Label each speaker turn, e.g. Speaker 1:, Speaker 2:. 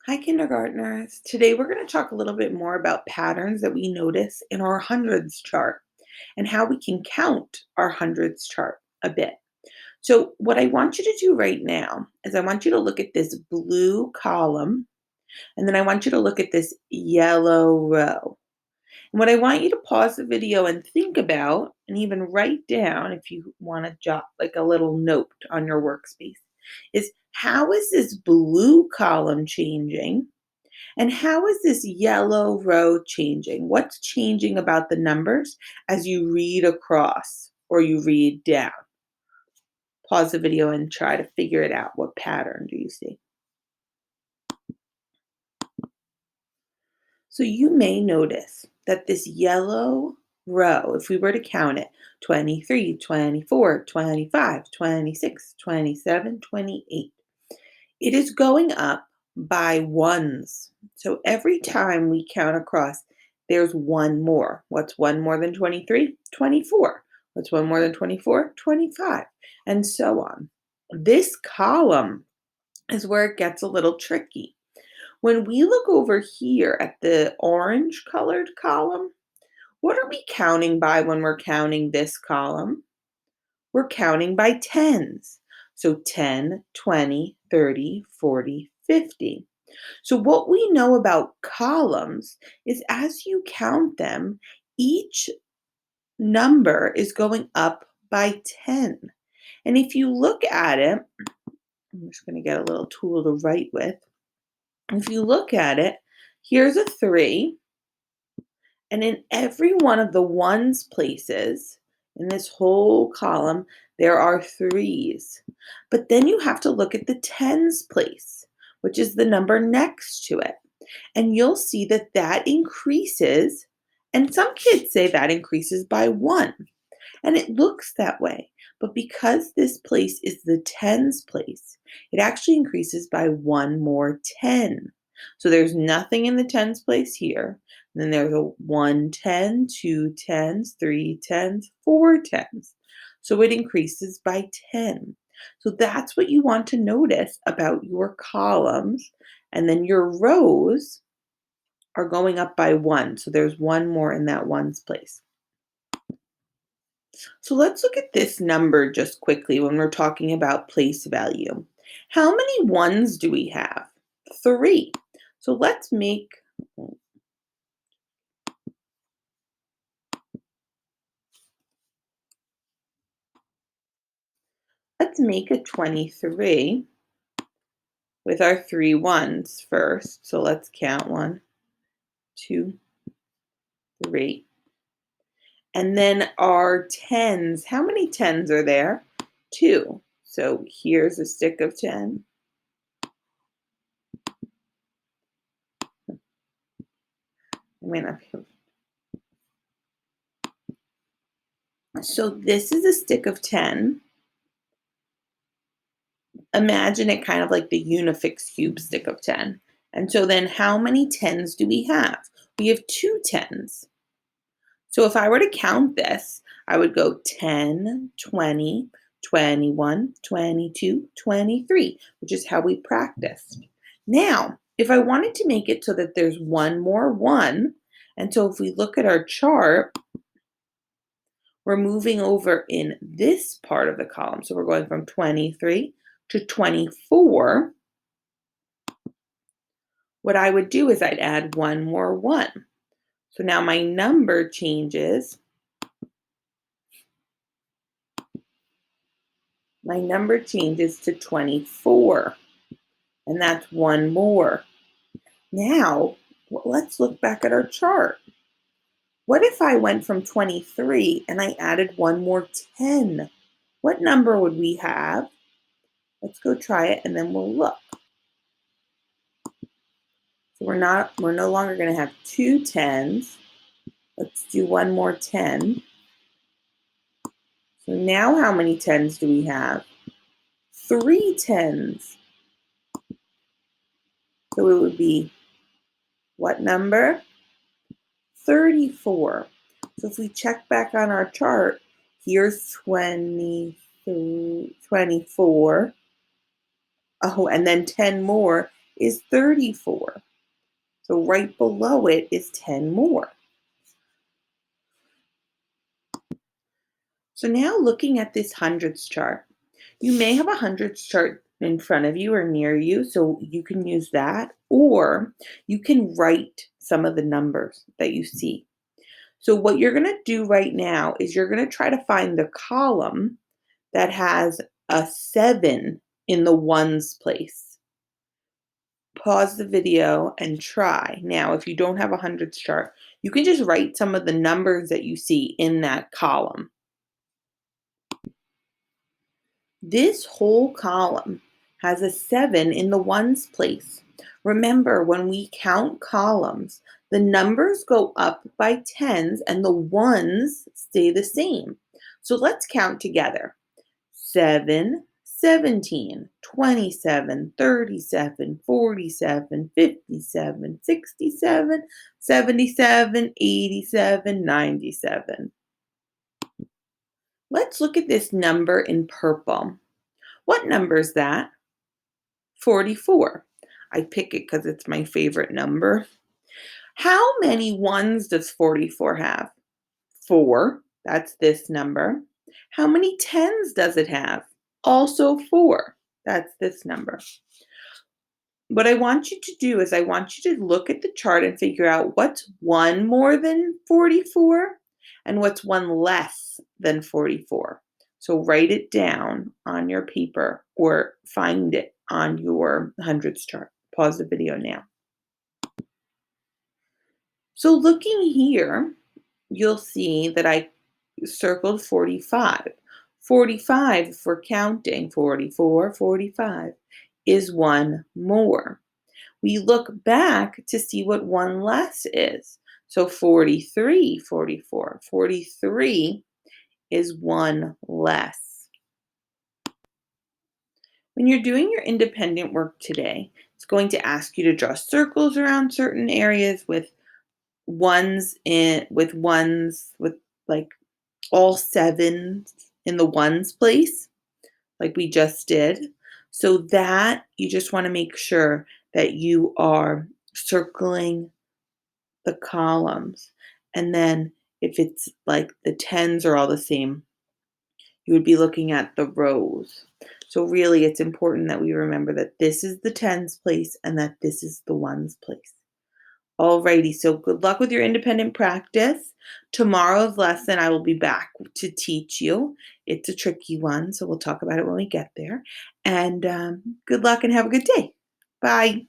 Speaker 1: Hi, kindergartners. Today we're going to talk a little bit more about patterns that we notice in our hundreds chart and how we can count our hundreds chart a bit. So, what I want you to do right now is I want you to look at this blue column and then I want you to look at this yellow row. And what I want you to pause the video and think about and even write down if you want to jot like a little note on your workspace is how is this blue column changing? And how is this yellow row changing? What's changing about the numbers as you read across or you read down? Pause the video and try to figure it out. What pattern do you see? So you may notice that this yellow row, if we were to count it, 23, 24, 25, 26, 27, 28. It is going up by ones. So every time we count across, there's one more. What's one more than 23? 24. What's one more than 24? 25. And so on. This column is where it gets a little tricky. When we look over here at the orange colored column, what are we counting by when we're counting this column? We're counting by tens. So 10, 20, 30, 40, 50. So what we know about columns is as you count them, each number is going up by 10. And if you look at it, I'm just going to get a little tool to write with. If you look at it, here's a 3. And in every one of the ones places in this whole column, there are threes. But then you have to look at the tens place, which is the number next to it. And you'll see that that increases. And some kids say that increases by 1. And it looks that way. But because this place is the tens place, it actually increases by one more 10. So there's nothing in the tens place here. And then there's a 1 10, 2 tens, 3 tens, 4 tens. So it increases by 10. So that's what you want to notice about your columns. And then your rows are going up by 1. So there's one more in that ones place. So let's look at this number just quickly when we're talking about place value. How many ones do we have? 3. So let's make a 23 with our 3 ones first. So let's count 1, 2, 3. And then our tens, how many tens are there? 2. So here's a stick of 10. I may not be So this is a stick of 10. Imagine it kind of like the Unifix cube stick of 10. And so then how many tens do we have? We have 2 tens. So if I were to count this, I would go 10, 20, 21, 22, 23, which is how we practiced. Now, if I wanted to make it so that there's one more 1, and so if we look at our chart, we're moving over in this part of the column. So we're going from 23 to 24. What I would do is I'd add one more 1. So now my number changes. My number changes to 24. And that's one more. Now, let's look back at our chart. What if I went from 23 and I added one more 10? What number would we have? Let's go try it and then we'll look. So we're no longer going to have 2 tens. Let's do one more 10. So now how many tens do we have? 3 tens. So it would be what number? 34. So if we check back on our chart, here's 23, 24. Oh, and then 10 more is 34. So right below it is 10 more. So now looking at this hundreds chart, you may have a hundreds chart in front of you or near you, so you can use that, or you can write some of the numbers that you see. So what you're going to do right now is you're going to try to find the column that has a 7 in the ones place. Pause the video and try. Now, if you don't have a hundreds chart, you can just write some of the numbers that you see in that column. This whole column has a 7 in the ones place. Remember, when we count columns, the numbers go up by tens and the ones stay the same. So let's count together. 7, 17, 27, 37, 47, 57, 67, 77, 87, 97. Let's look at this number in purple. What number is that? 44. I pick it because it's my favorite number. How many ones does 44 have? 4. That's this number. How many tens does it have? Also 4. That's this number. What I want you to do is I want you to look at the chart and figure out what's one more than 44 and what's one less than 44. So write it down on your paper or find it on your hundreds chart. Pause the video now. So looking here, you'll see that I circled 45. 45 for counting, 44, 45 is one more. We look back to see what one less is. So 43, 44. 43 is one less. When you're doing your independent work today, it's going to ask you to draw circles around certain areas with ones with like all sevens in the ones place, like we just did. So that you just want to make sure that you are circling the columns. And then if it's like the tens are all the same, you would be looking at the rows. So really it's important that we remember that this is the tens place and that this is the ones place. Alrighty, so good luck with your independent practice. Tomorrow's lesson I will be back to teach you. It's a tricky one, so we'll talk about it when we get there. And good luck and have a good day. Bye.